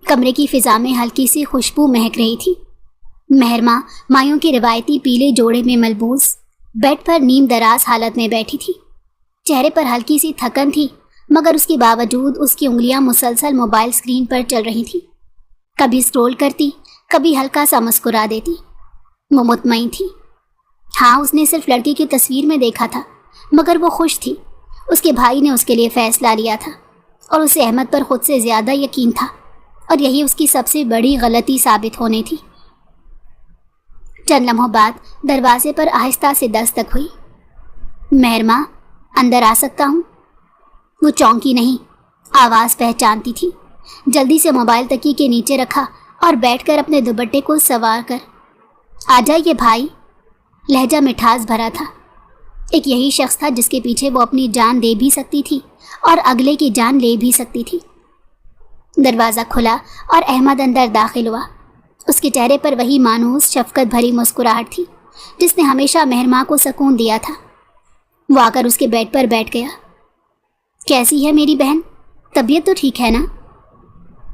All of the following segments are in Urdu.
کمرے کی فضا میں ہلکی سی خوشبو مہک رہی تھی۔ مہرماں مایوں کے روایتی پیلے جوڑے میں ملبوس بیڈ پر نیم دراز حالت میں بیٹھی تھی۔ چہرے پر ہلکی سی تھکن تھی، مگر اس کے باوجود اس کی انگلیاں مسلسل موبائل اسکرین پر چل رہی تھی۔ کبھی اسکرول کرتی، کبھی ہلکا سا مسکرا دیتی۔ وہ مطمئن تھی۔ ہاں، اس نے صرف لڑکی کی تصویر میں دیکھا تھا، مگر وہ خوش تھی۔ اس کے بھائی نے اس کے لیے فیصلہ لیا تھا اور اسے احمد پر خود سے زیادہ یقین تھا، اور یہی اس کی سب سے بڑی غلطی ثابت ہونی تھی۔ چند لمحوں بعد دروازے پر آہستہ سے دستک ہوئی۔ مہرماں، اندر آ سکتا ہوں؟ وہ چونکی نہیں، آواز پہچانتی تھی۔ جلدی سے موبائل تکیے کے نیچے رکھا اور بیٹھ کر اپنے دوپٹے کو سوار کر، آ جائیے بھائی۔ لہجہ مٹھاس بھرا تھا۔ ایک یہی شخص تھا جس کے پیچھے وہ اپنی جان دے بھی سکتی تھی اور اگلے کی جان لے بھی سکتی تھی۔ دروازہ کھلا اور احمد اندر داخل ہوا۔ اس کے چہرے پر وہی مانوس شفقت بھری مسکراہٹ تھی جس نے ہمیشہ مہرماں کو سکون دیا تھا۔ وہ آ کر اس کے بیڈ پر بیٹھ گیا۔ کیسی ہے میری بہن؟ طبیعت تو ٹھیک ہے نا؟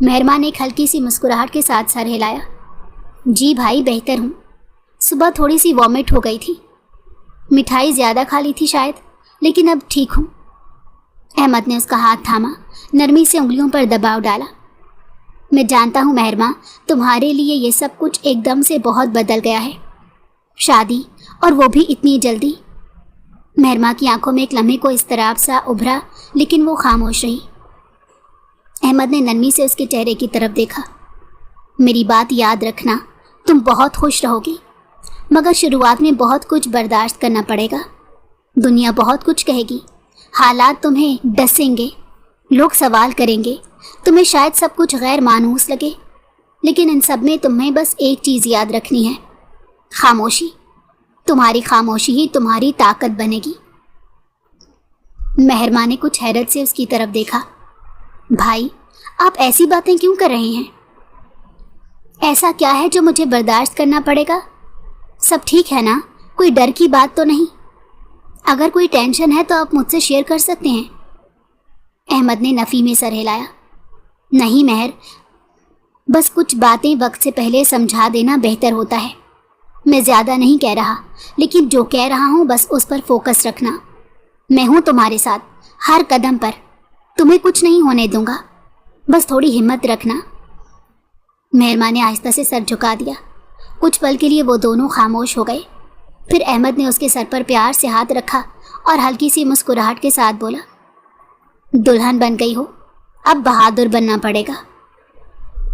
مہرماں نے ایک ہلکی سی مسکراہٹ کے ساتھ سر ہلایا۔ جی بھائی، بہتر ہوں۔ صبح تھوڑی سی وامٹ ہو گئی تھی، مٹھائی زیادہ کھا لی تھی شاید، لیکن اب ٹھیک ہوں۔ احمد نے اس کا ہاتھ تھاما، نرمی سے انگلیوں پر دباؤ ڈالا۔ میں جانتا ہوں مہرماں، تمہارے لیے یہ سب کچھ ایک دم سے بہت بدل گیا ہے، شادی، اور وہ بھی اتنی جلدی۔ مہرماں کی آنکھوں میں ایک لمحے کو اضطراب سا ابھرا، لیکن وہ خاموش رہی۔ احمد نے نرمی سے اس کے چہرے کی طرف دیکھا۔ میری بات یاد رکھنا، تم بہت خوش رہو گی، مگر شروعات میں بہت کچھ برداشت کرنا پڑے گا۔ دنیا بہت کچھ کہے گی، حالات تمہیں ڈسیں گے، لوگ سوال کریں گے، تمہیں شاید سب کچھ غیر مانوس لگے، لیکن ان سب میں تمہیں بس ایک چیز یاد رکھنی ہے، خاموشی۔ تمہاری خاموشی ہی تمہاری طاقت بنے گی۔ مہرماں نے کچھ حیرت سے اس کی طرف دیکھا۔ بھائی، آپ ایسی باتیں کیوں کر رہے ہیں؟ ایسا کیا ہے جو مجھے برداشت کرنا پڑے گا؟ سب ٹھیک ہے نا؟ کوئی ڈر کی بات تو نہیں؟ اگر کوئی ٹینشن ہے تو آپ مجھ سے شیئر کر سکتے ہیں۔ احمد نے نفی میں سر ہلایا۔ نہیں مہر، بس کچھ باتیں وقت سے پہلے سمجھا دینا بہتر ہوتا ہے۔ میں زیادہ نہیں کہہ رہا، لیکن جو کہہ رہا ہوں بس اس پر فوکس رکھنا۔ میں ہوں تمہارے ساتھ ہر قدم پر، تمہیں کچھ نہیں ہونے دوں گا، بس تھوڑی ہمت رکھنا۔ مہرماں نے آہستہ سے سر جھکا دیا۔ کچھ پل کے لیے وہ دونوں خاموش ہو گئے۔ پھر احمد نے اس کے سر پر پیار سے ہاتھ رکھا اور ہلکی سی مسکراہٹ کے ساتھ بولا، دلہن بن گئی ہو، اب بہادر بننا پڑے گا۔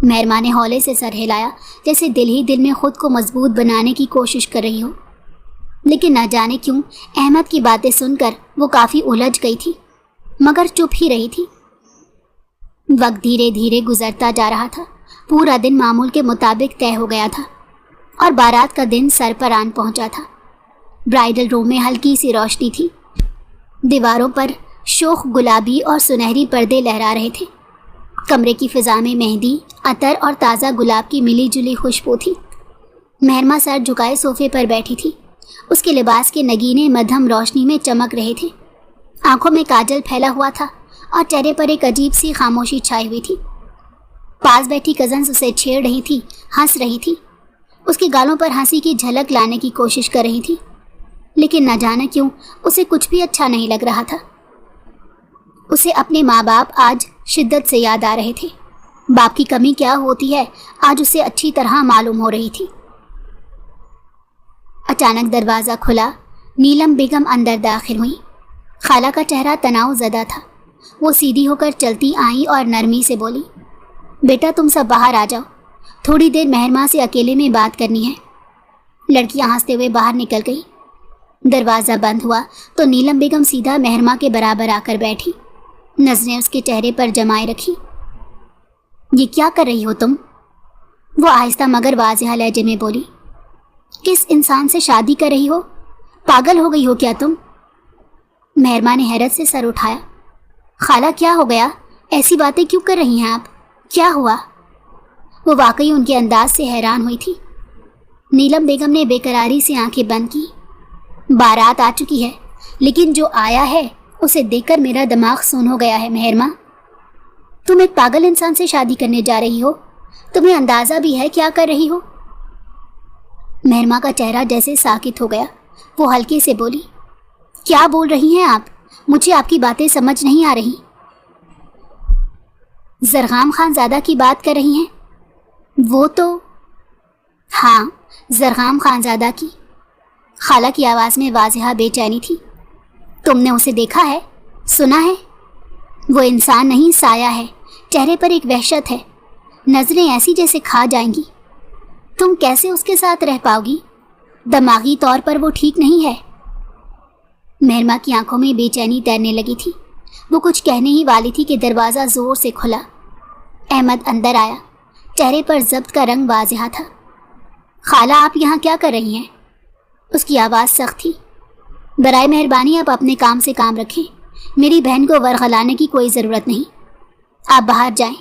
مہرماں نے ہولے سے سر ہلایا، جیسے دل ہی دل میں خود کو مضبوط بنانے کی کوشش کر رہی ہو، لیکن نہ جانے کیوں احمد کی باتیں سن کر وہ کافی الجھ گئی تھی، مگر چپ ہی رہی تھی۔ وقت دھیرے دھیرے گزرتا جا رہا تھا۔ پورا دن معمول کے مطابق طے ہو گیا تھا اور بارات کا دن سر پر آن پہنچا تھا۔ برائیڈل روم میں ہلکی سی روشنی تھی، دیواروں پر شوخ گلابی اور سنہری پردے لہرا رہے تھے۔ کمرے کی فضا میں مہندی، عطر اور تازہ گلاب کی ملی جلی خوشبو تھی۔ مہرماں سر جھکائے صوفے پر بیٹھی تھی۔ اس کے لباس کے نگینے مدھم روشنی میں چمک رہے تھے۔ آنکھوں میں کاجل پھیلا ہوا تھا اور چہرے پر ایک عجیب سی خاموشی چھائی ہوئی تھی۔ پاس بیٹھی کزنز اسے چھیڑ رہی تھی، ہنس رہی تھی، اس کے گالوں پر ہنسی کی جھلک لانے کی کوشش کر رہی تھی، لیکن نہ جانے کیوں اسے کچھ بھی اچھا نہیں لگ رہا تھا۔ اسے اپنے ماں باپ آج شدت سے یاد آ رہے تھے۔ باپ کی کمی کیا ہوتی ہے آج اسے اچھی طرح معلوم ہو رہی تھی۔ اچانک دروازہ کھلا۔ نیلم بیگم اندر داخل ہوئی۔ خالہ کا چہرہ تناؤ زدہ تھا۔ وہ سیدھی ہو کر چلتی آئیں اور نرمی سے بولی، بیٹا تم سب باہر آ جاؤ، تھوڑی دیر مہرماں سے اکیلے میں بات کرنی ہے۔ لڑکیاں ہنستے ہوئے باہر نکل گئی۔ دروازہ بند ہوا تو نیلم بیگم سیدھا مہرماں کے برابر آ کر بیٹھی، نظریں اس کے چہرے پر جمائے رکھی۔ یہ کیا کر رہی ہو تم؟ وہ آہستہ مگر واضح لہجے میں بولی۔ کس انسان سے شادی کر رہی ہو؟ پاگل ہو گئی ہو کیا تم؟ مہرماں نے حیرت سے سر اٹھایا۔ خالہ کیا ہو گیا؟ ایسی باتیں کیوں کر رہی ہیں آپ؟ کیا ہوا؟ وہ واقعی ان کے انداز سے حیران ہوئی تھی۔ نیلم بیگم نے بے قراری سے آنکھیں بند کی۔ بارات آ چکی ہے، لیکن جو آیا ہے اسے دیکھ کر میرا دماغ سون ہو گیا ہے۔ مہرماں، تم ایک پاگل انسان سے شادی کرنے جا رہی ہو، تمہیں اندازہ بھی ہے کیا کر رہی ہو؟ مہرما کا چہرہ جیسے ساکت ہو گیا. وہ ہلکے سے بولی, کیا بول رہی ہیں آپ؟ مجھے آپ کی باتیں سمجھ نہیں آ رہی. زرغام خان زادہ کی بات کر رہی ہیں؟ وہ تو ہاں, زرغام خان زادہ کی. خالہ کی آواز میں واضح بے چینی تھی. تم نے اسے دیکھا ہے, سنا ہے؟ وہ انسان نہیں سایہ ہے, چہرے پر ایک وحشت ہے, نظریں ایسی جیسے کھا جائیں گی. تم کیسے اس کے ساتھ رہ پاؤ گی؟ دماغی طور پر وہ ٹھیک نہیں ہے. مہرما کی آنکھوں میں بے چینی تیرنے لگی تھی. وہ کچھ کہنے ہی والی تھی کہ دروازہ زور سے کھلا. احمد اندر آیا. چہرے پر ضبط کا رنگ واضح تھا. خالہ آپ یہاں کیا کر رہی ہیں؟ اس کی آواز سخت تھی. برائے مہربانی آپ اپنے کام سے کام رکھیں. میری بہن کو ورغلانے کی کوئی ضرورت نہیں. آپ باہر جائیں.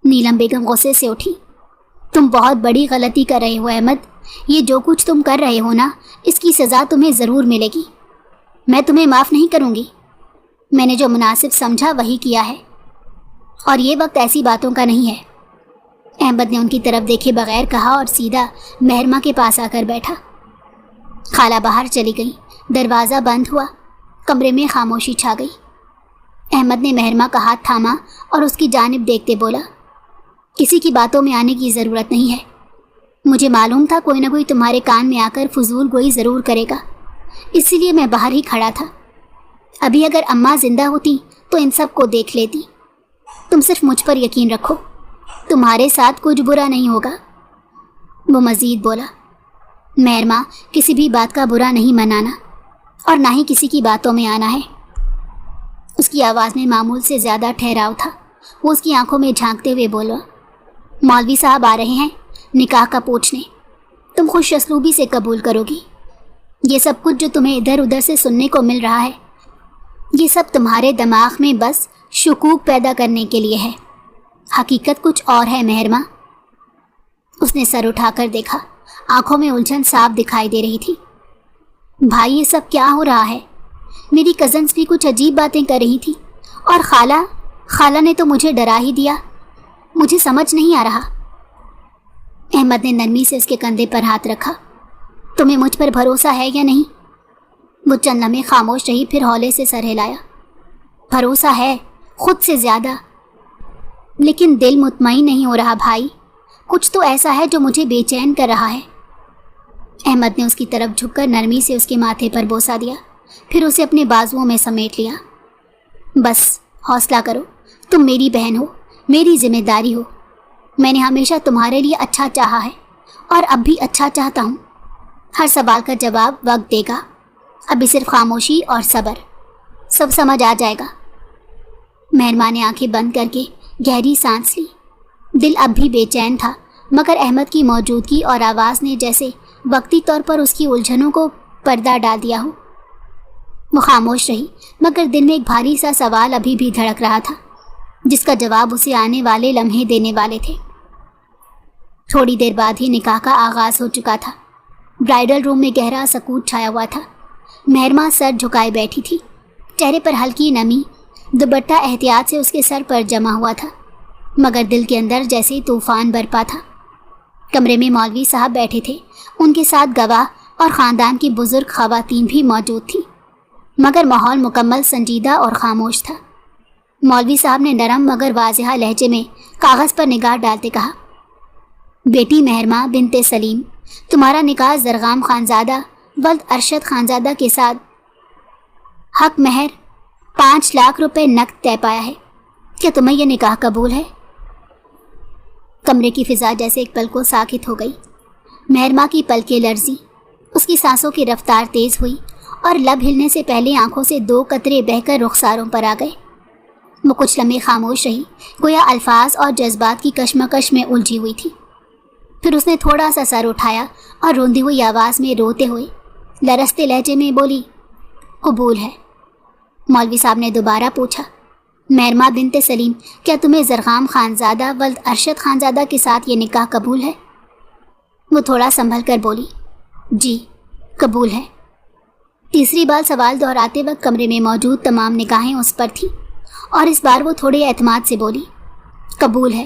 نیلم بیگم غصے سے اٹھی. تم بہت بڑی غلطی کر رہے ہو احمد. یہ جو کچھ تم کر رہے ہو نا, اس کی سزا تمہیں ضرور ملے گی. میں تمہیں معاف نہیں کروں گی. میں نے جو مناسب سمجھا وہی کیا ہے, اور یہ وقت ایسی باتوں کا نہیں ہے. احمد نے ان کی طرف دیکھے بغیر کہا اور سیدھا مہرما کے پاس آ کر بیٹھا. خالہ باہر چلی گئی. دروازہ بند ہوا. کمرے میں خاموشی چھا گئی. احمد نے مہرما کا ہاتھ تھاما اور اس کی جانب دیکھتے بولا, کسی کی باتوں میں آنے کی ضرورت نہیں ہے. مجھے معلوم تھا کوئی نہ کوئی تمہارے کان میں آ کر فضول گوئی ضرور کرے گا, اسی لیے میں باہر ہی کھڑا تھا. ابھی اگر اماں زندہ ہوتی تو ان سب کو دیکھ لیتی. تم صرف مجھ پر یقین رکھو, تمہارے ساتھ کچھ برا نہیں ہوگا. وہ مزید بولا, مہرما کسی بھی بات کا برا نہیں منانا, اور نہ ہی کسی کی باتوں میں آنا ہے. اس کی آواز میں معمول سے زیادہ ٹھہراؤ تھا. وہ اس کی آنکھوں میں جھانکتے ہوئے بولا, مولوی صاحب آ رہے ہیں نکاح کا پوچھنے. تم خوش اسلوبی سے قبول کرو گی. یہ سب کچھ جو تمہیں ادھر ادھر سے سننے کو مل رہا ہے, یہ سب تمہارے دماغ میں بس شکوک پیدا کرنے کے لیے ہے. حقیقت کچھ اور ہے مہرما. اس نے سر اٹھا کر دیکھا. آنکھوں میں الجھن صاف دکھائی دے رہی تھی. بھائی یہ سب کیا ہو رہا ہے؟ میری کزنس بھی کچھ عجیب باتیں کر رہی تھی, اور خالہ نے تو مجھے ڈرا ہی دیا. مجھے سمجھ نہیں آ رہا. احمد نے نرمی سے اس کے کندھے پر ہاتھ رکھا. تمہیں مجھ پر بھروسہ ہے یا نہیں؟ وہ چند لمحے خاموش رہی, پھر ہولے سے سر ہلایا. بھروسہ ہے, خود سے زیادہ, لیکن دل مطمئن نہیں ہو رہا بھائی. کچھ تو ایسا ہے جو مجھے بے چین کر رہا ہے. احمد نے اس کی طرف جھک کر نرمی سے اس کے ماتھے پر بوسہ دیا, پھر اسے اپنے بازوؤں میں سمیٹ لیا. بس حوصلہ کرو, تم میری بہن ہو, میری ذمہ داری ہو. میں نے ہمیشہ تمہارے لیے اچھا چاہا ہے, اور اب بھی اچھا چاہتا ہوں. ہر سوال کا جواب وقت دے گا. ابھی صرف خاموشی اور صبر, سب سمجھ آ جائے گا. مہرما نے آنکھیں بند کر کے گہری سانس لی. دل اب بھی بے چین تھا, مگر احمد کی موجودگی اور آواز نے جیسے وقتی طور پر اس کی الجھنوں کو پردہ ڈال دیا ہو. وہ خاموش رہی, مگر دل میں ایک بھاری سا سوال ابھی بھی دھڑک رہا تھا, جس کا جواب اسے آنے والے لمحے دینے والے تھے. تھوڑی دیر بعد ہی نکاح کا آغاز ہو چکا تھا. برائڈل روم میں گہرا سکوت چھایا ہوا تھا. مہرما سر جھکائے بیٹھی تھی. چہرے پر ہلکی نمی, دوپٹہ احتیاط سے اس کے سر پر جمع ہوا تھا, مگر دل کے اندر جیسے طوفان برپا تھا. کمرے میں مولوی صاحب بیٹھے تھے. ان کے ساتھ گواہ اور خاندان کی بزرگ خواتین بھی موجود تھیں, مگر ماحول مکمل سنجیدہ اور خاموش تھا. مولوی صاحب نے نرم مگر واضح لہجے میں کاغذ پر نگاہ ڈالتے کہا, بیٹی مہرما بنت سلیم, تمہارا نکاح زرغام خانزادہ ولد ارشد خانزادہ کے ساتھ حق مہر 5 لاکھ روپے نقد طے پایا ہے. کیا تمہیں یہ نکاح قبول ہے؟ کمرے کی فضا جیسے ایک پل کو ساکت ہو گئی. مہرما کی پلکیں لرزی, اس کی سانسوں کی رفتار تیز ہوئی, اور لب ہلنے سے پہلے آنکھوں سے 2 قطرے بہہ کر رخساروں پر آ گئے. وہ کچھ لمحے خاموش رہی, گویا الفاظ اور جذبات کی کشمکش میں الجھی ہوئی تھی. پھر اس نے تھوڑا سا سر اٹھایا اور روندی ہوئی آواز میں روتے ہوئے لرزتے لہجے میں بولی, قبول ہے. مولوی صاحب نے دوبارہ پوچھا, مہرما بنت سلیم, کیا تمہیں زرغام خانزادہ ولد ارشد خانزادہ کے ساتھ یہ نکاح قبول ہے؟ وہ تھوڑا سنبھل کر بولی, جی قبول ہے. تیسری بار سوال دہراتے وقت کمرے میں موجود تمام نگاہیں اس پر تھیں, اور اس بار وہ تھوڑے اعتماد سے بولی, قبول ہے.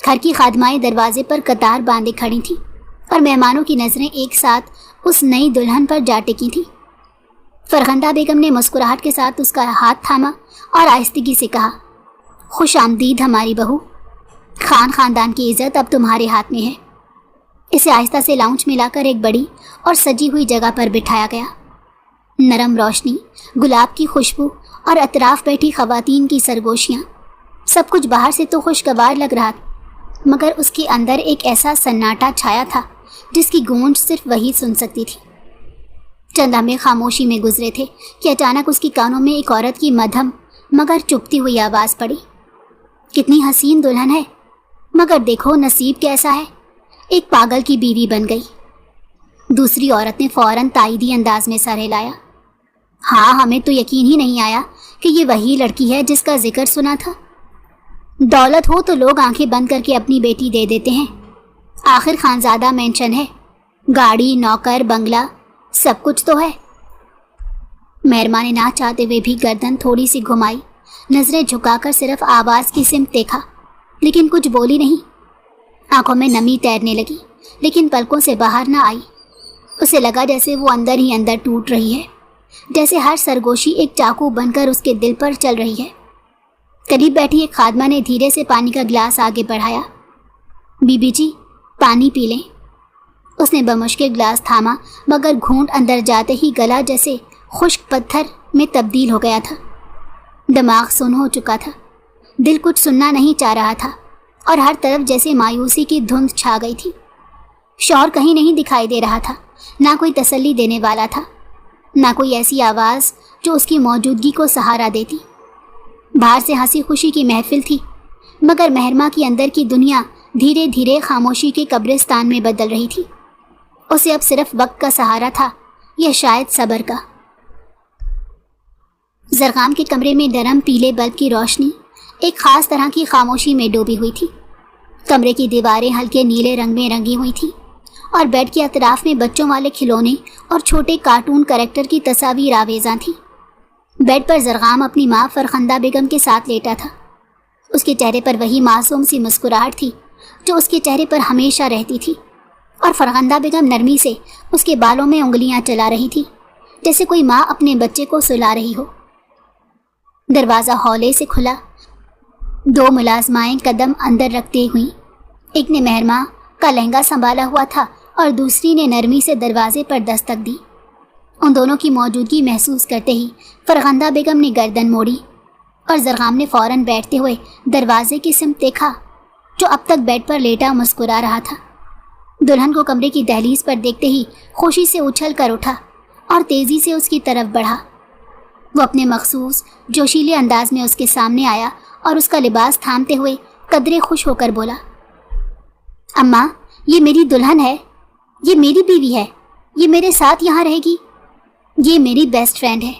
گھر کی خادمائیں دروازے پر قطار باندھے کھڑی تھیں اور مہمانوں کی نظریں ایک ساتھ اس نئی دلہن پر جا ٹکی تھیں۔ فرخندہ بیگم نے مسکراہٹ کے ساتھ اس کا ہاتھ تھاما اور آہستگی سے کہا، خوش آمدید ہماری بہو، خاندان کی عزت اب تمہارے ہاتھ میں ہے۔ اسے آہستہ سے لاؤنج میں لا کر ایک بڑی اور سجی ہوئی جگہ پر بٹھایا گیا۔ نرم روشنی، گلاب کی خوشبو اور اطراف بیٹھی خواتین کی سرگوشیاں، سب کچھ باہر سے تو خوشگوار لگ رہا تھا، مگر اس کے اندر ایک ایسا سناٹا چھایا تھا جس کی گونج صرف وہی سن سکتی تھی۔ چند لمحے خاموشی میں گزرے تھے کہ اچانک اس کی کانوں میں ایک عورت کی مدھم مگر چپتی ہوئی آواز پڑی، کتنی حسین دلہن ہے، مگر دیکھو نصیب کیسا ہے، ایک پاگل کی بیوی بن گئی۔ دوسری عورت نے فوراً تائیدی انداز میں سر ہلایا، ہاں ہمیں تو یقین ہی نہیں آیا کہ یہ وہی لڑکی ہے جس کا ذکر سنا تھا۔ دولت ہو تو لوگ آنکھیں بند کر کے اپنی بیٹی دے دیتے ہیں، آخر خانزادہ مینشن ہے، گاڑی، نوکر، بنگلہ، سب کچھ تو ہے۔ مہرماں نے نہ چاہتے ہوئے بھی گردن تھوڑی سی گھمائی، نظریں جھکا کر صرف آواز کی سمت دیکھا، لیکن کچھ بولی نہیں۔ آنکھوں میں نمی تیرنے لگی لیکن پلکوں سے باہر نہ آئی۔ اسے لگا جیسے وہ اندر ہی اندر ٹوٹ رہی ہے، جیسے ہر سرگوشی ایک چاقو بن کر اس کے دل پر چل رہی ہے۔ قریب بیٹھی ایک خادمہ نے دھیرے سے پانی کا گلاس آگے بڑھایا، بی بی جی پانی پی لیں۔ اس نے بمشکل گلاس تھاما، مگر گھونٹ اندر جاتے ہی گلا جیسے خشک پتھر میں تبدیل ہو گیا تھا۔ دماغ سن ہو چکا تھا، دل کچھ سننا نہیں چاہ رہا تھا، اور ہر طرف جیسے مایوسی کی دھند چھا گئی تھی۔ شور کہیں نہیں دکھائی دے رہا تھا، نہ کوئی تسلی دینے والا تھا، نہ کوئی ایسی آواز جو اس کی موجودگی کو سہارا دیتی۔ باہر سے ہنسی خوشی کی محفل تھی، مگر مہرماں کی اندر کی دنیا دھیرے دھیرے خاموشی کے قبرستان میں بدل رہی تھی۔ اسے اب صرف وقت کا سہارا تھا، یا شاید صبر کا۔ زرغام کے کمرے میں نرم پیلے بلب کی روشنی ایک خاص طرح کی خاموشی میں ڈوبی ہوئی تھی۔ کمرے کی دیواریں ہلکے نیلے رنگ میں رنگی ہوئی تھیں، اور بیڈ کے اطراف میں بچوں والے کھلونے اور چھوٹے کارٹون کریکٹر کی تصاویر آویزاں تھیں۔ بیڈ پر زرغام اپنی ماں فرخندہ بیگم کے ساتھ لیٹا تھا۔ اس کے چہرے پر وہی معصوم سی مسکراہٹ تھی جو اس کے چہرے پر ہمیشہ رہتی تھی، اور فرخندہ بیگم نرمی سے اس کے بالوں میں انگلیاں چلا رہی تھی، جیسے کوئی ماں اپنے بچے کو سلا رہی ہو۔ دروازہ ہولے سے کھلا، دو ملازمائیں قدم اندر رکھتے ہوئیں، ایک نے مہرماں کا لہنگا سنبھالا ہوا تھا اور دوسری نے نرمی سے دروازے پر دستک دی۔ ان دونوں کی موجودگی محسوس کرتے ہی فرخندہ بیگم نے گردن موڑی، اور زرغام نے فوراً بیٹھتے ہوئے دروازے کی سمت دیکھا جو اب تک بیڈ پر لیٹا مسکرا رہا تھا۔ دلہن کو کمرے کی دہلیز پر دیکھتے ہی خوشی سے اچھل کر اٹھا اور تیزی سے اس کی طرف بڑھا۔ وہ اپنے مخصوص جوشیلے انداز میں اس کے سامنے آیا اور اس کا لباس تھامتے ہوئے قدرے خوش ہو کر بولا، اماں یہ میری دلہن ہے، یہ میری بیوی ہے، یہ میرے ساتھ یہاں رہے گی، یہ میری بیسٹ فرینڈ ہے۔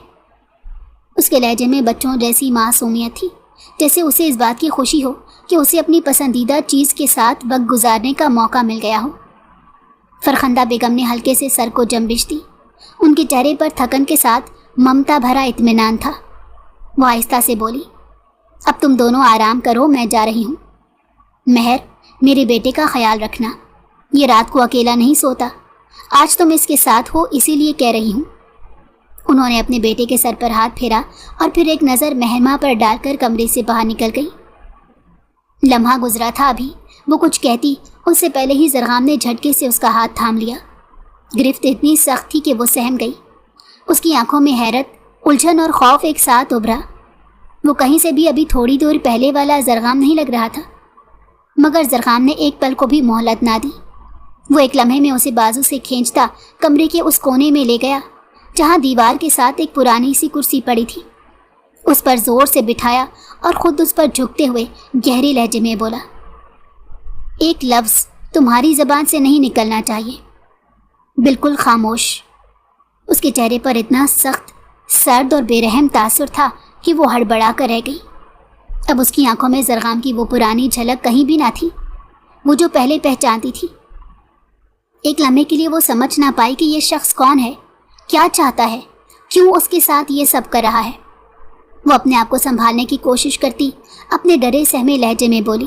اس کے لہجے میں بچوں جیسی معصومیت تھی، جیسے اسے اس بات کی خوشی ہو کہ اسے اپنی پسندیدہ چیز کے ساتھ وقت گزارنے کا موقع مل گیا ہو۔ فرخندہ بیگم نے ہلکے سے سر کو جنبش دی، ان کے چہرے پر تھکن کے ساتھ ممتا بھرا اطمینان تھا۔ وہ آہستہ سے بولی، اب تم دونوں آرام کرو، میں جا رہی ہوں۔ مہر، میرے بیٹے کا خیال رکھنا، یہ رات کو اکیلا نہیں سوتا، آج تم اس کے ساتھ ہو اسی لیے کہہ رہی ہوں۔ انہوں نے اپنے بیٹے کے سر پر ہاتھ پھیرا اور پھر ایک نظر مہرماں پر ڈال کر کمرے سے باہر نکل گئی۔ لمحہ گزرا تھا ابھی وہ کچھ کہتی، اس سے پہلے ہی زرغام نے جھٹکے سے اس کا ہاتھ تھام لیا۔ گرفت اتنی سخت تھی کہ وہ سہم گئی۔ اس کی آنکھوں میں حیرت، الجھن اور خوف ایک ساتھ ابھرا۔ وہ کہیں سے بھی ابھی تھوڑی دور پہلے والا زرغام نہیں لگ رہا تھا، مگر زرغام نے ایک پل کو بھی مہلت نہ دی۔ وہ ایک لمحے میں اسے بازو سے کھینچتا کمرے کے اس کونے میں لے گیا جہاں دیوار کے ساتھ ایک پرانی سی کرسی پڑی تھی۔ اس پر زور سے بٹھایا اور خود اس پر جھکتے ہوئے گہرے لہجے میں بولا، ایک لفظ تمہاری زبان سے نہیں نکلنا چاہیے، بالکل خاموش۔ اس کے چہرے پر اتنا سخت، سرد اور بے رحم تاثر تھا کہ وہ ہڑبڑا کر رہ گئی۔ اب اس کی آنکھوں میں زرغام کی وہ پرانی جھلک کہیں بھی نہ تھی، وہ جو پہلے پہچانتی تھی۔ ایک لمحے کے لیے وہ سمجھ نہ پائی کہ یہ شخص کون ہے، کیا چاہتا ہے، کیوں اس کے ساتھ یہ سب کر رہا ہے۔ وہ اپنے آپ کو سنبھالنے کی کوشش کرتی اپنے ڈرے سہمے لہجے میں بولی،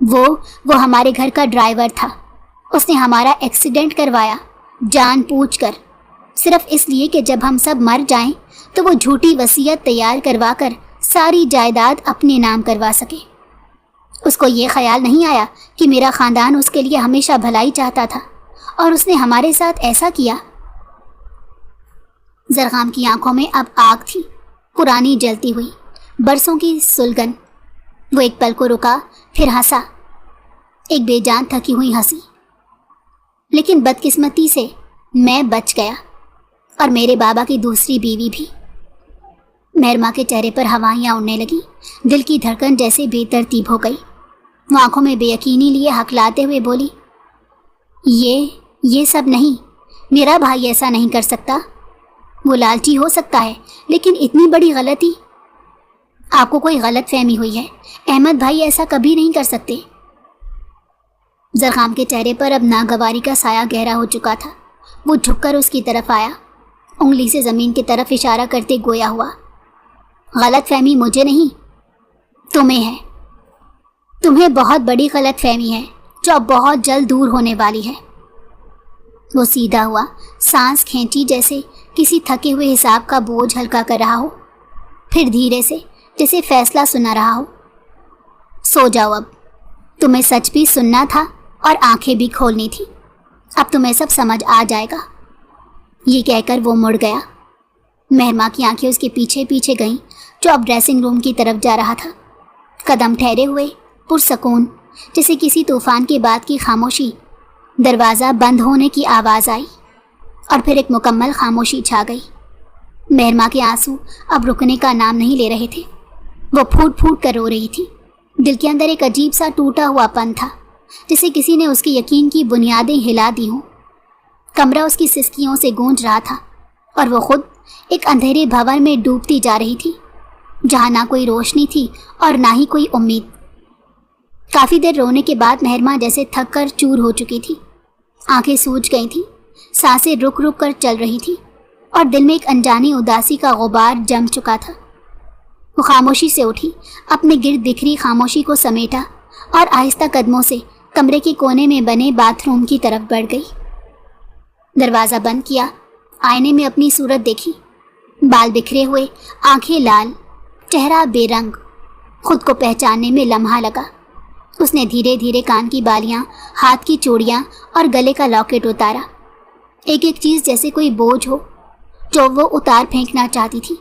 وہ ہمارے گھر کا ڈرائیور تھا. اس نے ہمارا ایکسیڈنٹ کروایا جان بوجھ کر, صرف اس لیے کہ جب ہم سب مر جائیں تو وہ جھوٹی وصیت تیار کروا کر ساری جائیداد اپنے نام کروا سکے. اس کو یہ خیال نہیں آیا کہ میرا خاندان اس کے لیے ہمیشہ بھلائی چاہتا تھا اور اس نے ہمارے ساتھ ایسا کیا. زرخام کی آنکھوں میں اب آگ تھی, پرانی جلتی ہوئی برسوں کی سلگن. وہ ایک پل کو رکا, پھر ہنسا, ایک بے جان تھکی ہوئی ہنسی. لیکن بدقسمتی سے میں بچ گیا اور میرے بابا کی دوسری بیوی بھی. مہرما کے چہرے پر ہوائیاں اڑنے لگی, دل کی دھڑکن جیسے بے ترتیب ہو گئی. وہ آنکھوں میں بے یقینی لیے ہکلاتے ہوئے بولی, یہ سب نہیں, میرا بھائی ایسا نہیں کر سکتا. وہ لالچی ہو سکتا ہے لیکن اتنی بڑی غلطی. آپ کو کوئی غلط فہمی ہوئی ہے, احمد بھائی ایسا کبھی نہیں کر سکتے. زرخام کے چہرے پر اب ناگواری کا سایہ گہرا ہو چکا تھا. وہ جھک کر اس کی طرف آیا, انگلی سے زمین کی طرف اشارہ کرتے گویا ہوا, غلط فہمی مجھے نہیں, تمہیں ہے. تمہیں بہت بڑی غلط فہمی ہے جو اب بہت جلد دور ہونے والی ہے. وہ سیدھا ہوا, سانس کھینچی جیسے کسی تھکے ہوئے حساب کا بوجھ ہلکا کر رہا ہو, پھر دھیرے سے جیسے فیصلہ سنا رہا ہو. سو جاؤ اب, تمہیں سچ بھی سننا تھا اور آنکھیں بھی کھولنی تھی. اب تمہیں سب سمجھ آ جائے گا. یہ کہہ کر وہ مڑ گیا. مہرما کی آنکھیں اس کے پیچھے پیچھے گئیں جو اب ڈریسنگ روم کی طرف جا رہا تھا. قدم ٹھہرے ہوئے, پرسکون, جیسے کسی طوفان کے بعد کی خاموشی. دروازہ بند ہونے کی آواز آئی اور پھر ایک مکمل خاموشی چھا گئی. مہرما کے آنسو اب رکنے کا نام نہیں لے رہے تھے. وہ پھوٹ پھوٹ کر رو رہی تھی. دل کے اندر ایک عجیب سا ٹوٹا ہوا پن تھا, جسے کسی نے اس کے یقین کی بنیادیں ہلا دی ہوں. کمرہ اس کی سسکیوں سے گونج رہا تھا اور وہ خود ایک اندھیرے بھور میں ڈوبتی جا رہی تھی, جہاں نہ کوئی روشنی تھی اور نہ ہی کوئی امید. کافی دیر رونے کے بعد مہرما جیسے تھک کر چور ہو چکی تھی. آنکھیں سوج گئی تھیں, سانسیں رک رک کر چل رہی تھی اور دل میں ایک انجانی اداسی کا غبار جم چکا تھا. وہ خاموشی سے اٹھی, اپنے گرد بکھری خاموشی کو سمیٹا اور آہستہ قدموں سے کمرے کے کونے میں بنے باتھ روم کی طرف بڑھ گئی. دروازہ بند کیا, آئینے میں اپنی صورت دیکھی. بال بکھرے ہوئے, آنکھیں لال, چہرہ بے رنگ. خود کو پہچاننے میں لمحہ لگا. اس نے دھیرے دھیرے کان کی بالیاں, ہاتھ کی چوڑیاں اور گلے کا لاکٹ اتارا. ایک ایک چیز جیسے کوئی بوجھ ہو جو وہ اتار پھینکنا چاہتی تھی.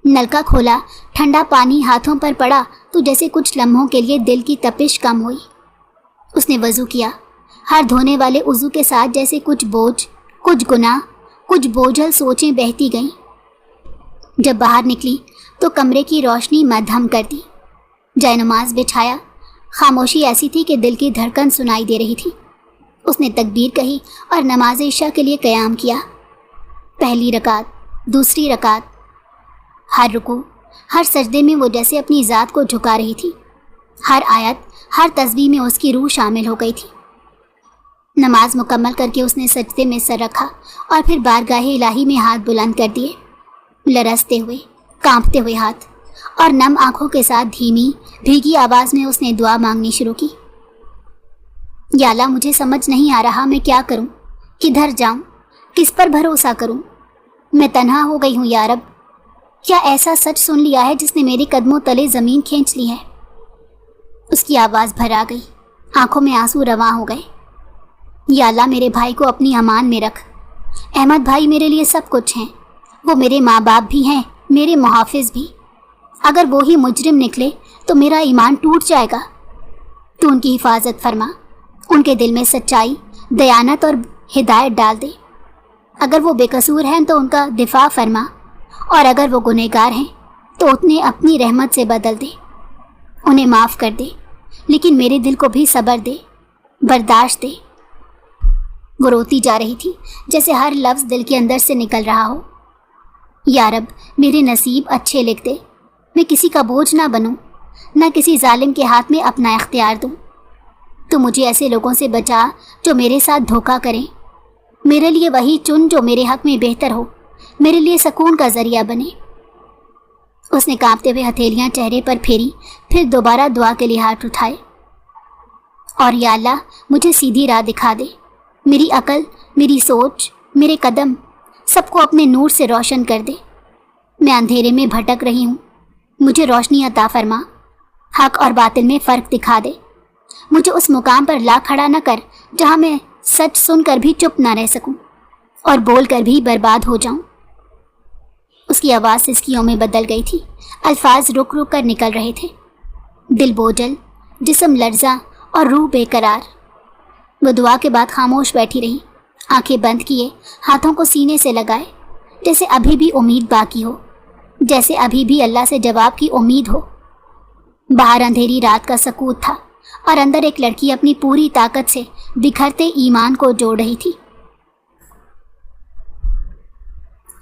نلکا کھولا, ٹھنڈا پانی ہاتھوں پر پڑا تو جیسے کچھ لمحوں کے لیے دل کی تپش کم ہوئی. اس نے وضو کیا. ہر دھونے والے وضو کے ساتھ جیسے کچھ بوجھ, کچھ گناہ, کچھ بوجھل سوچیں بہتی گئیں. جب باہر نکلی تو کمرے کی روشنی مدھم کر دی. جائے نماز بچھایا. خاموشی ایسی تھی کہ دل کی دھڑکن سنائی دے رہی تھی. اس نے تکبیر کہی اور نماز عشاء کے لیے قیام کیا. پہلی رکعت, دوسری رکعت. ہر رکوع, ہر سجدے میں وہ جیسے اپنی ذات کو جھکا رہی تھی. ہر آیت, ہر تسبیح میں اس کی روح شامل ہو گئی تھی. نماز مکمل کر کے اس نے سجدے میں سر رکھا اور پھر بارگاہ الہی میں ہاتھ بلند کر دیے. لرزتے ہوئے, کانپتے ہوئے ہاتھ اور نم آنکھوں کے ساتھ دھیمی بھیگی آواز میں اس نے دعا مانگنی شروع کی. یا اللہ, مجھے سمجھ نہیں آ رہا میں کیا کروں, کدھر جاؤں, کس پر بھروسہ کروں. میں تنہا ہو گئی ہوں یا رب. کیا ایسا سچ سن لیا ہے جس نے میرے قدموں تلے زمین کھینچ لی ہے. اس کی آواز بھر آ گئی, آنکھوں میں آنسو رواں ہو گئے. یا اللہ, میرے بھائی کو اپنی امان میں رکھ. احمد بھائی میرے لیے سب کچھ ہیں. وہ میرے ماں باپ بھی ہیں, میرے محافظ بھی. اگر وہی مجرم نکلے تو میرا ایمان ٹوٹ جائے گا. تو ان کی حفاظت فرما, ان کے دل میں سچائی, دیانت اور ہدایت ڈال دے. اگر وہ بے قصور ہیں تو ان کا دفاع فرما, اور اگر وہ گنہگار ہیں تو انہیں اپنی رحمت سے بدل دے. انہیں معاف کر دے, لیکن میرے دل کو بھی صبر دے, برداشت دے. وہ روتی جا رہی تھی جیسے ہر لفظ دل کے اندر سے نکل رہا ہو. یا رب, میرے نصیب اچھے لکھ دے. میں کسی کا بوجھ نہ بنوں, نہ کسی ظالم کے ہاتھ میں اپنا اختیار دوں. تو مجھے ایسے لوگوں سے بچا جو میرے ساتھ دھوکہ کریں. میرے لیے وہی چن جو میرے حق میں بہتر ہو, میرے لیے سکون کا ذریعہ بنے. اس نے کانپتے ہوئے ہتھیلیاں چہرے پر پھیری, پھر دوبارہ دعا کے لیے ہاتھ اٹھائے. اور یا اللہ مجھے سیدھی راہ دکھا دے، میری عقل، میری سوچ، میرے قدم سب کو اپنے نور سے روشن کر دے۔ میں اندھیرے میں بھٹک رہی ہوں، مجھے روشنی عطا فرما، حق اور باطل میں فرق دکھا دے۔ مجھے اس مقام پر لا کھڑا نہ کر جہاں میں سچ سن کر بھی چپ نہ رہ سکوں اور بول کر بھی برباد ہو جاؤں۔ اس کی آواز سسکیوں میں بدل گئی تھی، الفاظ رک رک کر نکل رہے تھے، دل بوجھل، جسم لرزاں اور روح بے قرار۔ وہ دعا کے بعد خاموش بیٹھی رہی، آنکھیں بند کیے، ہاتھوں کو سینے سے لگائے، جیسے ابھی بھی امید باقی ہو، جیسے ابھی بھی اللہ سے جواب کی امید ہو۔ باہر اندھیری رات کا سکوت تھا اور اندر ایک لڑکی اپنی پوری طاقت سے بکھرتے ایمان کو جوڑ رہی تھی۔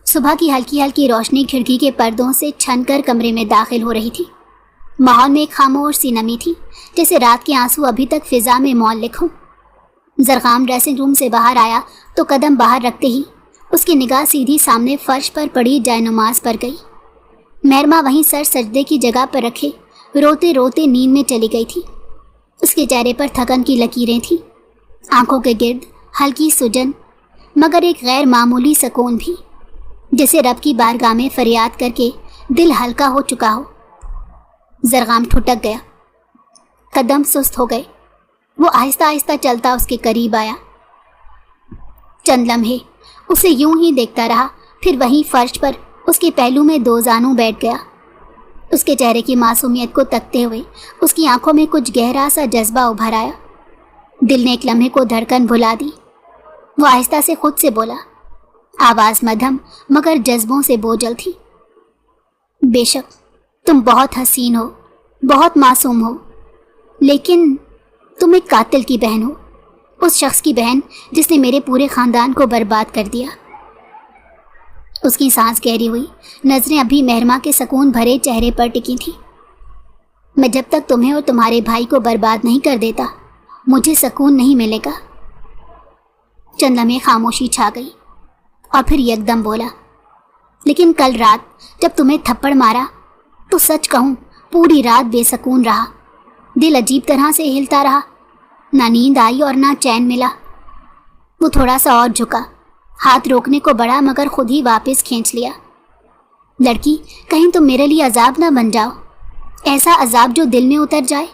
صبح کی ہلکی ہلکی روشنی کھڑکی کے پردوں سے چھن کر کمرے میں داخل ہو رہی تھی۔ ماحول میں ایک خاموش سی نمی تھی، جیسے رات کے آنسو ابھی تک فضا میں معلق ہوں۔ زرخام ڈریسنگ روم سے باہر آیا تو قدم باہر رکھتے ہی اس کی نگاہ سیدھی سامنے فرش پر پڑی جائے نماز پر گئی۔ مہرما وہیں سر سجدے کی جگہ پر رکھے روتے روتے نیند میں چلی گئی تھی۔ اس کے چہرے پر تھکن کی لکیریں تھیں، آنکھوں کے گرد ہلکی سجن، مگر ایک غیر معمولی سکون بھی، جیسے رب کی بارگاہ میں فریاد کر کے دل ہلکا ہو چکا ہو۔ زرخام ٹھٹک گیا، قدم سست ہو گئے۔ وہ آہستہ آہستہ چلتا اس کے قریب آیا، چند لمحے اسے یوں ہی دیکھتا رہا، پھر وہیں فرش پر اس کے پہلو میں دو زانوں بیٹھ گیا۔ اس کے چہرے کی معصومیت کو تکتے ہوئے اس کی آنکھوں میں کچھ گہرا سا جذبہ ابھر آیا۔ دل نے ایک لمحے کو دھڑکن بھلا دی۔ وہ آہستہ سے خود سے بولا، آواز مدھم مگر جذبوں سے بوجھل تھی، بے شک تم بہت حسین ہو، بہت معصوم ہو، لیکن تم ایک قاتل کی بہن ہو، اس شخص کی بہن جس نے میرے پورے خاندان کو برباد کر دیا۔ اس کی سانس گہری ہوئی، نظریں ابھی مہرما کے سکون بھرے چہرے پر ٹکی تھیں۔ میں جب تک تمہیں اور تمہارے بھائی کو برباد نہیں کر دیتا، مجھے سکون نہیں ملے گا۔ چند لمحے خاموشی چھا گئی اور پھر یکدم بولا، لیکن کل رات جب تمہیں تھپڑ مارا تو سچ کہوں پوری رات بے سکون رہا، دل عجیب طرح سے ہلتا رہا، نہ نیند آئی اور نہ چین ملا۔ وہ تھوڑا سا اور جھکا، ہاتھ روکنے کو بڑھا مگر خود ہی واپس کھینچ لیا۔ لڑکی، کہیں تم میرے لیے عذاب نہ بن جاؤ، ایسا عذاب جو دل میں اتر جائے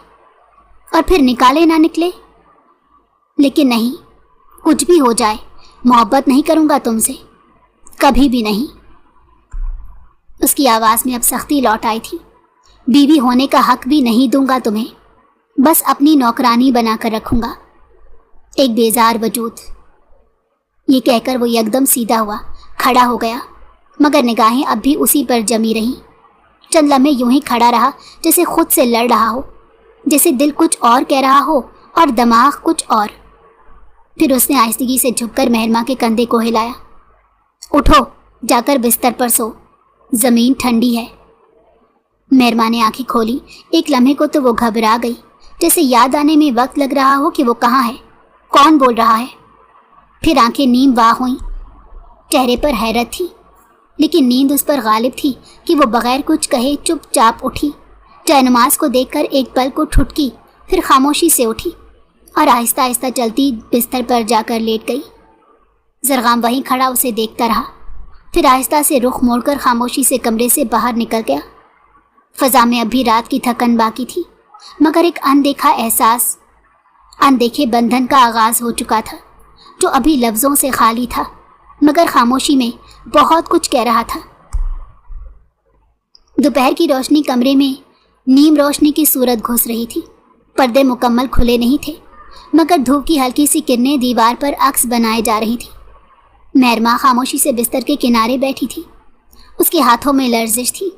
اور پھر نکالے نہ نکلے۔ لیکن نہیں، کچھ بھی ہو جائے محبت نہیں کروں گا تم سے، کبھی بھی نہیں۔ اس کی آواز میں اب سختی لوٹ آئی تھی۔ بیوی ہونے کا حق بھی نہیں دوں گا تمہیں، بس اپنی نوکرانی بنا کر رکھوں گا، ایک بیزار وجود۔ یہ کہہ کر وہ یکدم سیدھا ہوا، کھڑا ہو گیا، مگر نگاہیں اب بھی اسی پر جمی رہیں۔ چند لمحے یوں ہی کھڑا رہا، جیسے خود سے لڑ رہا ہو، جیسے دل کچھ اور کہہ رہا ہو اور دماغ کچھ اور۔ پھر اس نے آہستگی سے جھک کر مہرما کے کندھے کو ہلایا، اٹھو، جا کر بستر پر سو، زمین ٹھنڈی ہے۔ مہرما نے آنکھیں کھولی، ایک لمحے کو تو وہ گھبرا گئی، جیسے یاد آنے میں وقت لگ رہا ہو کہ وہ کہاں ہے، کون بول رہا ہے۔ پھر آنکھیں نیم واہ ہوئیں، چہرے پر حیرت تھی، لیکن نیند اس پر غالب تھی کہ وہ بغیر کچھ کہے چپ چاپ اٹھی، جائے نماز کو دیکھ کر ایک پل کو ٹھٹکی، پھر خاموشی سے اٹھی اور آہستہ آہستہ چلتی بستر پر جا کر لیٹ گئی۔ زرخام وہیں کھڑا اسے دیکھتا رہا، پھر آہستہ سے رخ موڑ کر خاموشی سے کمرے سے باہر نکل گیا۔ فضا میں اب بھی رات کی تھکن باقی تھی، مگر ایک اندیکھا احساس، اندیکھے بندھن کا آغاز ہو چکا تھا، جو ابھی لفظوں سے خالی تھا مگر خاموشی میں بہت کچھ کہہ رہا تھا۔ دوپہر کی روشنی کمرے میں نیم روشنی کی صورت گھس رہی تھی، پردے مکمل کھلے نہیں تھے، مگر دھوپ کی ہلکی سی کرنیں دیوار پر عکس بنائے جا رہی تھی۔ مہرما خاموشی سے بستر کے کنارے بیٹھی تھی، اس کے ہاتھوں میں لرزش تھی،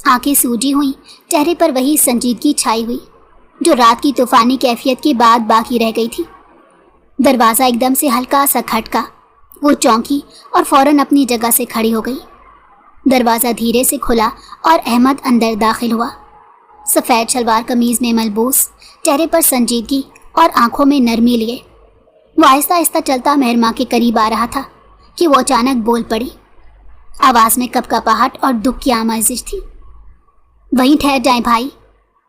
آنکھیں سوجی ہوئیں، چہرے پر وہی سنجیدگی چھائی ہوئی جو رات کی طوفانی کیفیت کے بعد باقی رہ گئی تھی۔ دروازہ ایک دم سے ہلکا سا کھٹکا، وہ چونکی اور فوراً اپنی جگہ سے کھڑی ہو گئی۔ دروازہ دھیرے سے کھلا اور احمد اندر داخل ہوا، سفید شلوار قمیض میں ملبوس، چہرے پر سنجیدگی اور آنکھوں میں نرمی لیے۔ وہ آہستہ آہستہ چلتا مہرما کے قریب آ رہا تھا کہ وہ اچانک بول پڑی، آواز میں کپکپاہٹ اور دکھ کی آمیزش تھی، وہیں ٹھہر جائیں بھائی،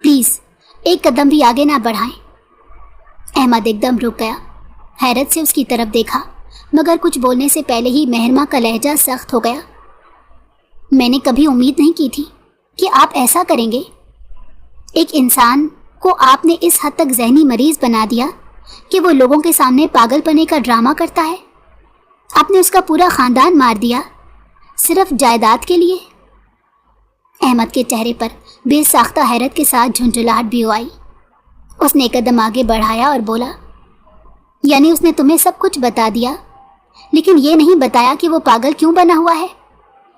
پلیز ایک قدم بھی آگے نہ بڑھائیں۔ احمد ایک دم رک گیا، حیرت سے اس کی طرف دیکھا، مگر کچھ بولنے سے پہلے ہی مہرماں کا لہجہ سخت ہو گیا۔ میں نے کبھی امید نہیں کی تھی کہ آپ ایسا کریں گے۔ ایک انسان کو آپ نے اس حد تک ذہنی مریض بنا دیا کہ وہ لوگوں کے سامنے پاگل پنے کا ڈرامہ کرتا ہے۔ آپ نے اس کا پورا خاندان مار دیا صرف جائیداد کے لیے۔ احمد کے چہرے پر بے ساختہ حیرت کے ساتھ جھنجھلاہٹ بھی آئی۔ اس نے ایک قدم آگے بڑھایا اور بولا، یعنی اس نے تمہیں سب کچھ بتا دیا، لیکن یہ نہیں بتایا کہ وہ پاگل کیوں بنا ہوا ہے؟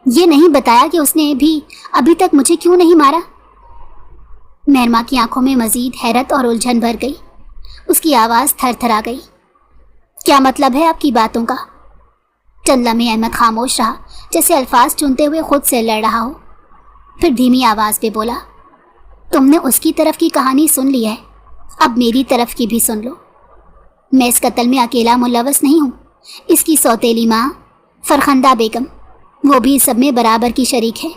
یہ نہیں بتایا کہ اس نے بھی ابھی تک مجھے کیوں نہیں مارا؟ مہرماں کی آنکھوں میں مزید حیرت اور الجھن بھر گئی۔ اس کی آواز تھر تھرا گئی۔ کیا مطلب ہے آپ کی باتوں کا؟ چند لمحے احمد خاموش رہا، جیسے الفاظ چنتے ہوئے خود سے لڑ رہا ہو۔ پھر دھیمی آواز پہ بولا، تم نے اس کی طرف کی کہانی سن لی ہے، اب میری طرف کی بھی سن لو۔ میں اس قتل میں اکیلا ملوث نہیں ہوں۔ اس کی سوتیلی ماں فرخندہ بیگم، وہ بھی سب میں برابر کی شریک ہے۔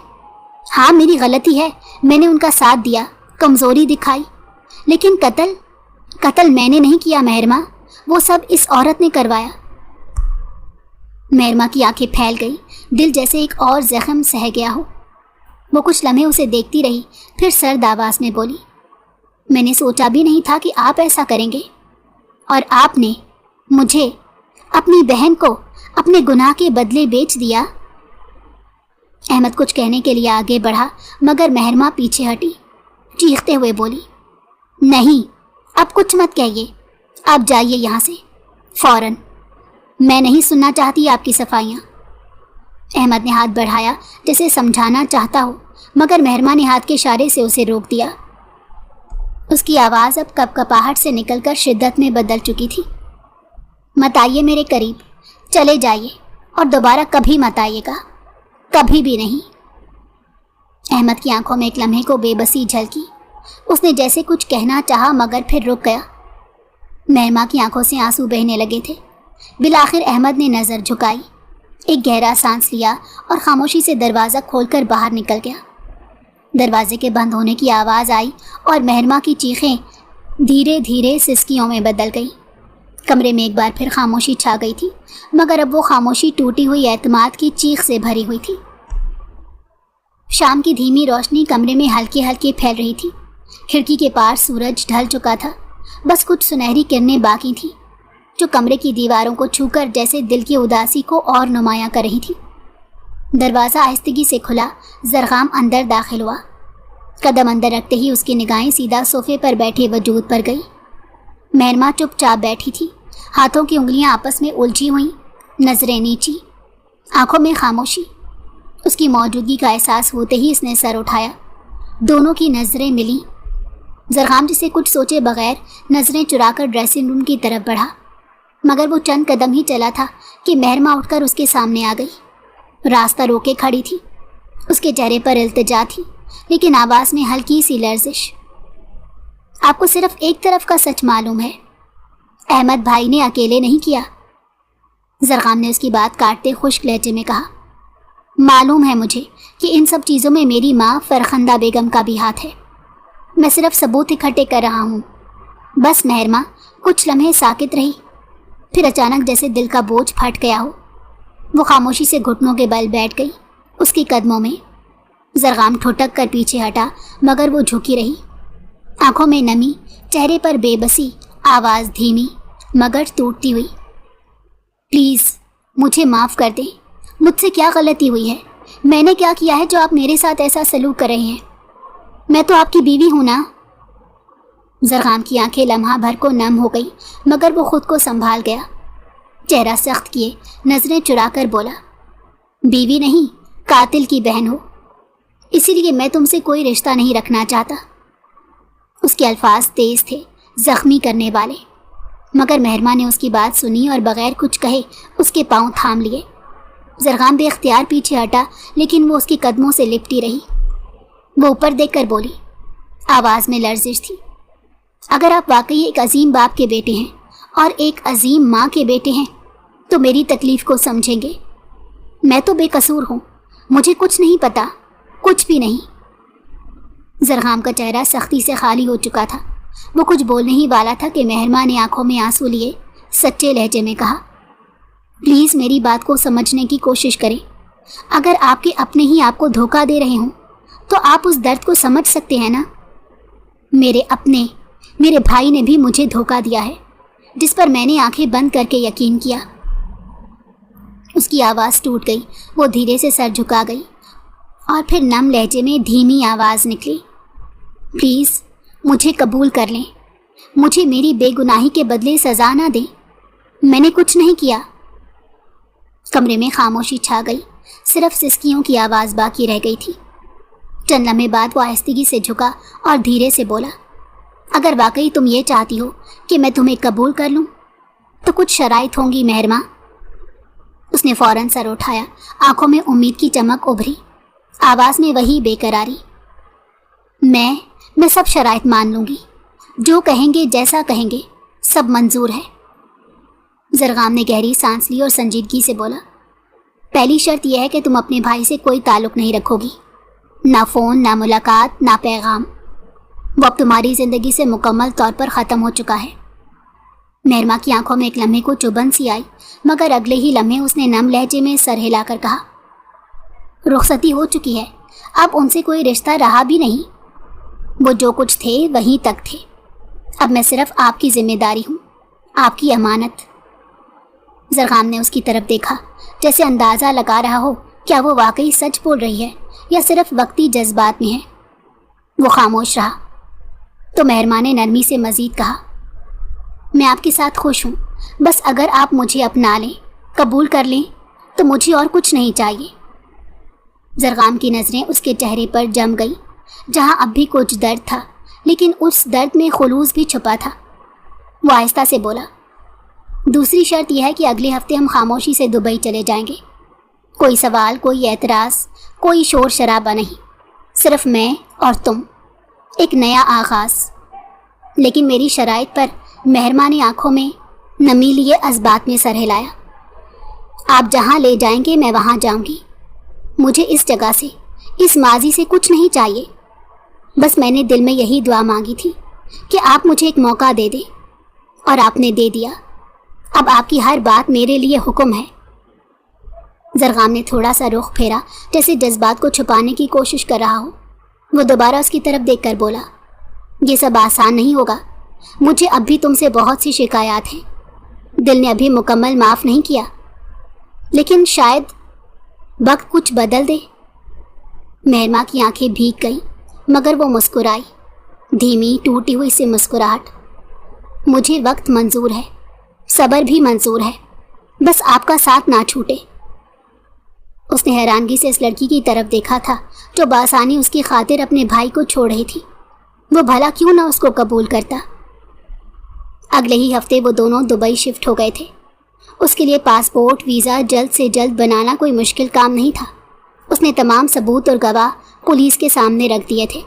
ہاں میری غلطی ہے، میں نے ان کا ساتھ دیا، کمزوری دکھائی، لیکن قتل میں نے نہیں کیا مہرماں، وہ سب اس عورت نے کروایا۔ مہرماں کی آنکھیں پھیل گئی، دل جیسے ایک اور زخم سہ گیا ہو۔ وہ کچھ لمحے اسے دیکھتی رہی، پھر سرد آواز میں بولی، میں نے سوچا بھی نہیں تھا کہ آپ ایسا کریں گے، اور آپ نے مجھے، اپنی بہن کو اپنے گناہ کے بدلے بیچ دیا۔ احمد کچھ کہنے کے لیے آگے بڑھا، مگر مہرماں پیچھے ہٹی، چیختے ہوئے بولی، نہیں، اب کچھ مت کہیے، آپ جائیے یہاں سے فوراً، میں نہیں سننا چاہتی آپ کی صفائیاں۔ احمد نے ہاتھ بڑھایا جیسے سمجھانا چاہتا ہو، مگر مہرماں نے ہاتھ کے اشارے سے اسے روک دیا۔ اس کی آواز اب کپ کپاہٹ سے نکل کر شدت میں بدل چکی تھی۔ مت آئیے میرے قریب، چلے جائیے، اور دوبارہ کبھی مت آئیے گا، کبھی بھی نہیں۔ احمد کی آنکھوں میں ایک لمحے کو بے بسی جھلکی۔ اس نے جیسے کچھ کہنا چاہا مگر پھر رک گیا۔ مہرماں کی آنکھوں سے آنسو بہنے لگے تھے۔ بالآخر احمد نے نظر جھکائی، ایک گہرا سانس لیا اور خاموشی سے دروازہ کھول کر باہر نکل گیا۔ دروازے کے بند ہونے کی آواز آئی اور مہرماں کی چیخیں دھیرے دھیرے سسکیوں میں بدل گئی۔ کمرے میں ایک بار پھر خاموشی چھا گئی تھی، مگر اب وہ خاموشی ٹوٹی ہوئی اعتماد کی چیخ سے بھری ہوئی تھی۔ شام کی دھیمی روشنی کمرے میں ہلکے ہلکے پھیل رہی تھی۔ کھڑکی کے پار سورج ڈھل چکا تھا، بس کچھ سنہری کرنیں باقی تھیں، جو کمرے کی دیواروں کو چھو کر جیسے دل کی اداسی کو اور نمایاں کر رہی تھی۔ دروازہ آہستگی سے کھلا، زرغام اندر داخل ہوا۔ قدم اندر رکھتے ہی اس کی نگاہیں سیدھا صوفے پر بیٹھے وجود پر گئی۔ مہرماں چپ چاپ بیٹھی تھی، ہاتھوں کی انگلیاں آپس میں الجھی ہوئیں، نظریں نیچی، آنکھوں میں خاموشی۔ اس کی موجودگی کا احساس ہوتے ہی اس نے سر اٹھایا۔ دونوں کی نظریں ملیں۔ زرغام جسے کچھ سوچے بغیر نظریں چرا کر ڈریسنگ روم کی طرف بڑھا، مگر وہ چند قدم ہی چلا تھا کہ مہرماں اٹھ کر اس کے سامنے آ گئی۔ راستہ روکے کھڑی تھی، اس کے چہرے پر التجا تھی، لیکن آواز میں ہلکی سی لرزش۔ آپ کو صرف ایک طرف کا سچ معلوم ہے، احمد بھائی نے اکیلے نہیں کیا۔ زرغام نے اس کی بات کاٹتے خشک لہجے میں کہا، معلوم ہے مجھے کہ ان سب چیزوں میں میری ماں فرخندہ بیگم کا بھی ہاتھ ہے، میں صرف ثبوت اکٹھے کر رہا ہوں۔ بس مہرماں کچھ لمحے ساکت رہی، پھر اچانک جیسے دل کا بوجھ پھٹ گیا ہو، وہ خاموشی سے گھٹنوں کے بل بیٹھ گئی اس کے قدموں میں۔ زرغام ٹھٹک کر پیچھے ہٹا، مگر وہ جھکی رہی، آنکھوں میں نمی، چہرے پر بے بسی، آواز دھیمی مگر ٹوٹتی ہوئی، پلیز مجھے معاف کر دیں، مجھ سے کیا غلطی ہوئی ہے؟ میں نے کیا کیا ہے جو آپ میرے ساتھ ایسا سلوک کر رہے ہیں؟ میں تو آپ کی بیوی ہوں نا۔ زرغام کی آنکھیں لمحہ بھر کو نم ہو گئی، مگر وہ خود کو سنبھال گیا، چہرہ سخت کیے نظریں چرا کر بولا، بیوی نہیں، قاتل کی بہن ہو، اسی لیے میں تم سے کوئی رشتہ نہیں رکھنا چاہتا۔ اس کے الفاظ تیز تھے، زخمی کرنے والے، مگر مہرماں نے اس کی بات سنی اور بغیر کچھ کہے اس کے پاؤں تھام لیے۔ زرغام بے اختیار پیچھے ہٹا، لیکن وہ اس کے قدموں سے لپٹی رہی۔ وہ اوپر دیکھ کر بولی، آواز میں لرزش تھی، اگر آپ واقعی ایک عظیم باپ کے بیٹے ہیں اور ایک عظیم ماں کے بیٹے ہیں تو میری تکلیف کو سمجھیں گے۔ میں تو بے قصور ہوں، مجھے کچھ نہیں پتا، کچھ بھی نہیں۔ زرغام کا چہرہ سختی سے خالی ہو چکا تھا، وہ کچھ بولنے ہی والا تھا کہ مہرما نے آنکھوں میں آنسو لیے سچے لہجے میں کہا، پلیز میری بات کو سمجھنے کی کوشش کریں۔ اگر آپ کے اپنے ہی آپ کو دھوکہ دے رہے ہوں تو آپ اس درد کو سمجھ سکتے ہیں نا۔ میرے بھائی نے بھی مجھے دھوکہ دیا ہے، جس پر میں نے آنکھیں بند کر کے یقین کیا۔ اس کی آواز ٹوٹ گئی، وہ دھیرے سے سر جھکا گئی اور پھر نم لہجے میں دھیمی آواز نکلی، پلیز مجھے قبول کر لیں، مجھے میری بے گناہی کے بدلے سزا نہ دیں، میں نے کچھ نہیں کیا۔ کمرے میں خاموشی چھا گئی، صرف سسکیوں کی آواز باقی رہ گئی تھی۔ چند لمحے بعد وہ آہستگی سے جھکا اور دھیرے سے بولا، اگر واقعی تم یہ چاہتی ہو کہ میں تمہیں قبول کر لوں تو کچھ شرائط ہوں گی مہرما۔ اس نے فوراً سر اٹھایا، آنکھوں میں امید کی چمک ابھری، آواز میں وہی بے قراری، میں سب شرائط مان لوں گی، جو کہیں گے جیسا کہیں گے سب منظور ہے۔ زرغام نے گہری سانس لی اور سنجیدگی سے بولا، پہلی شرط یہ ہے کہ تم اپنے بھائی سے کوئی تعلق نہیں رکھو گی، نہ فون، نہ ملاقات، نہ پیغام۔ وہ اب تمہاری زندگی سے مکمل طور پر ختم ہو چکا ہے۔ مہرما کی آنکھوں میں ایک لمحے کو چبھن سی آئی، مگر اگلے ہی لمحے اس نے نم لہجے میں سر ہلا کر کہا، رخصتی ہو چکی ہے، اب ان سے کوئی رشتہ رہا بھی نہیں، وہ جو کچھ تھے وہیں تک تھے، اب میں صرف آپ کی ذمہ داری ہوں، آپ کی امانت۔ زرغام نے اس کی طرف دیکھا، جیسے اندازہ لگا رہا ہو کیا وہ واقعی سچ بول رہی ہے یا صرف وقتی جذبات میں ہے۔ وہ خاموش رہا تو مہرما نے نرمی سے مزید کہا، میں آپ کے ساتھ خوش ہوں، بس اگر آپ مجھے اپنا لیں، قبول کر لیں تو مجھے اور کچھ نہیں چاہیے۔ زرغام کی نظریں اس کے چہرے پر جم گئی، جہاں اب بھی کچھ درد تھا، لیکن اس درد میں خلوص بھی چھپا تھا۔ وہ آہستہ سے بولا، دوسری شرط یہ ہے کہ اگلے ہفتے ہم خاموشی سے دبئی چلے جائیں گے، کوئی سوال، کوئی اعتراض، کوئی شور شرابہ نہیں، صرف میں اور تم، ایک نیا آغاز۔ لیکن میری شرائط پر مہرما نے آنکھوں میں نمی لیے اسبات میں سر ہلایا، آپ جہاں لے جائیں گے میں وہاں جاؤں گی، مجھے اس جگہ سے، اس ماضی سے کچھ نہیں چاہیے، بس میں نے دل میں یہی دعا مانگی تھی کہ آپ مجھے ایک موقع دے دیں، اور آپ نے دے دیا، اب آپ کی ہر بات میرے لیے حکم ہے۔ زرغام نے تھوڑا سا رخ پھیرا، جیسے جذبات کو چھپانے کی کوشش کر رہا ہو۔ وہ دوبارہ اس کی طرف دیکھ کر بولا، یہ سب آسان نہیں ہوگا، مجھے اب بھی تم سے بہت سی شکایات ہیں، دل نے ابھی مکمل معاف نہیں کیا، لیکن شاید وقت کچھ بدل دے۔ مہرما کی آنکھیں بھیگ گئیں، مگر وہ مسکرائی، دھیمی ٹوٹی ہوئی سی مسکراہٹ، مجھے وقت منظور ہے، صبر بھی منظور ہے، بس آپ کا ساتھ نہ چھوٹے۔ اس نے حیرانگی سے اس لڑکی کی طرف دیکھا تھا جو بآسانی اس کی خاطر اپنے بھائی کو چھوڑ رہی تھی، وہ بھلا کیوں نہ اس کو قبول کرتا۔ اگلے ہی ہفتے وہ دونوں دبئی شفٹ ہو گئے تھے۔ اس کے لیے پاسپورٹ، ویزا جلد سے جلد بنانا کوئی مشکل کام نہیں تھا۔ اس نے تمام ثبوت اور گواہ پولیس کے سامنے رکھ دیے تھے،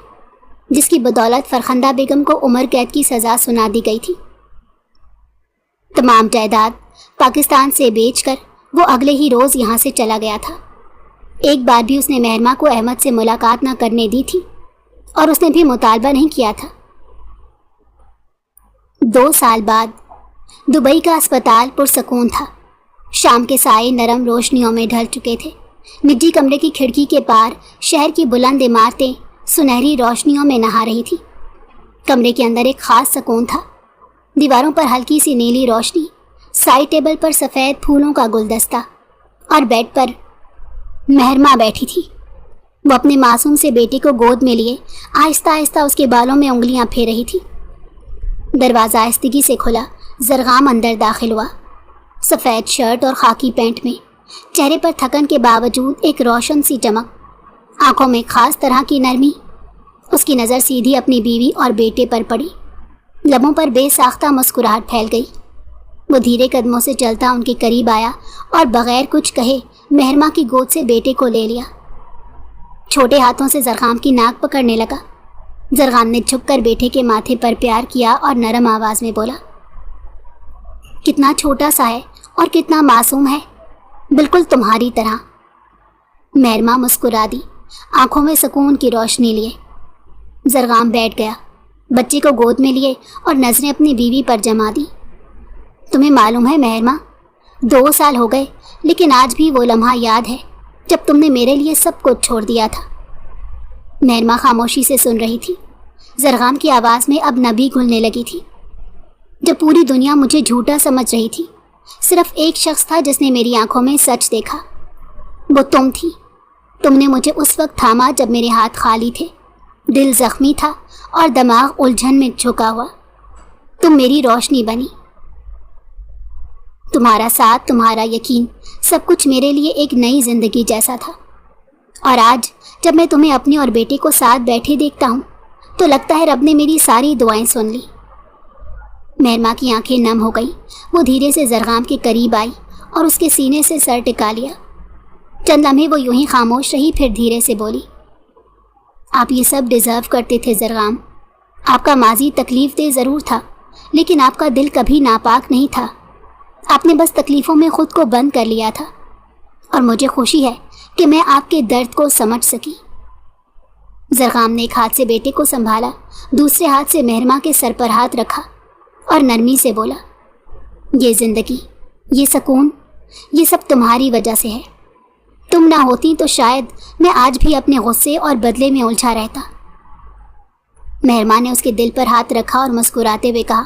جس کی بدولت فرخندہ بیگم کو عمر قید کی سزا سنا دی گئی تھی۔ تمام جائیداد پاکستان سے بیچ کر وہ اگلے ہی روز یہاں سے چلا گیا تھا۔ ایک بار بھی اس نے مہرما کو احمد سے ملاقات نہ کرنے دی تھی، اور اس نے بھی مطالبہ نہیں کیا تھا۔ 2 سال بعد دبئی کا اسپتال پرسکون تھا۔ شام کے سائے نرم روشنیوں میں ڈھل چکے تھے۔ نجی کمرے کی کھڑکی کے پار شہر کی بلند عمارتیں سنہری روشنیوں میں نہا رہی تھی۔ کمرے کے اندر ایک خاص سکون تھا۔ دیواروں پر ہلکی سی نیلی روشنی، سائڈ ٹیبل پر سفید پھولوں کا گلدستہ، اور بیڈ پر مہرما بیٹھی تھی۔ وہ اپنے معصوم سے بیٹے کو گود میں لیے آہستہ آہستہ اس کے بالوں میں انگلیاں پھیر رہی تھی۔ دروازہ آہستگی سے کھلا، زرغام اندر داخل ہوا، سفید شرٹ اور خاکی پینٹ میں، چہرے پر تھکن کے باوجود ایک روشن سی چمک، آنکھوں میں خاص طرح کی نرمی۔ اس کی نظر سیدھی اپنی بیوی اور بیٹے پر پڑی، لبوں پر بے ساختہ مسکراہٹ پھیل گئی۔ وہ دھیرے قدموں سے چلتا ان کے قریب آیا اور بغیر کچھ کہے مہرما کی گود سے بیٹے کو لے لیا۔ چھوٹے ہاتھوں سے زرغام کی ناک پکڑنے لگا۔ زرغام نے جھک کر بیٹے کے ماتھے پر پیار کیا اور نرم آواز میں بولا، کتنا چھوٹا سا ہے اور کتنا معصوم ہے، بالکل تمہاری طرح۔ مہرما مسکرا دی، آنکھوں میں سکون کی روشنی لیے۔ زرغام بیٹھ گیا، بچے کو گود میں لیے اور نظریں اپنی بیوی پر جما دی۔ تمہیں معلوم ہے مہر ماں، 2 سال ہو گئے لیکن آج بھی وہ لمحہ یاد ہے جب تم نے میرے لیے سب کچھ چھوڑ دیا تھا۔ مہر ماں خاموشی سے سن رہی تھی۔ زرغام کی آواز میں اب نبی گھلنے لگی تھی۔ جب پوری دنیا مجھے جھوٹا سمجھ رہی تھی، صرف ایک شخص تھا جس نے میری آنکھوں میں سچ دیکھا، وہ تم تھی۔ تم نے مجھے اس وقت تھاما جب میرے ہاتھ خالی تھے، دل زخمی تھا اور دماغ الجھن میں جھکا ہوا۔ تم میری روشنی بنی۔ تمہارا ساتھ، تمہارا یقین، سب کچھ میرے لیے ایک نئی زندگی جیسا تھا۔ اور آج جب میں تمہیں اپنے اور بیٹے کو ساتھ بیٹھے دیکھتا ہوں تو لگتا ہے رب نے میری ساری دعائیں سن لی۔ مہر ماں کی آنکھیں نم ہو گئی۔ وہ دھیرے سے زرغام کے قریب آئی اور اس کے سینے سے سر ٹکا لیا۔ چند لمحے وہ یوں ہی خاموش رہی، پھر دھیرے سے بولی، آپ یہ سب ڈیزرو کرتے تھے زرغام۔ آپ کا ماضی تکلیف دہ ضرور تھا لیکن آپ کا دل کبھی ناپاک نہیں تھا۔ آپ نے بس تکلیفوں میں خود کو بند کر لیا تھا، اور مجھے خوشی ہے کہ میں آپ کے درد کو سمجھ سکی۔ زرغام نے ایک ہاتھ سے بیٹے کو سنبھالا، دوسرے ہاتھ سے مہر ماں کے سر پر ہاتھ رکھا اور نرمی سے بولا، یہ زندگی، یہ سکون، یہ سب تمہاری وجہ سے ہے۔ تم نہ ہوتی تو شاید میں آج بھی اپنے غصے اور بدلے میں الجھا رہتا۔ مہر ماں نے اس کے دل پر ہاتھ رکھا اور مسکراتے ہوئے کہا،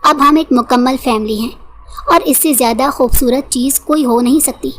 اب ہم ایک مکمل فیملی ہیں اور اس سے زیادہ خوبصورت چیز کوئی ہو نہیں سکتی۔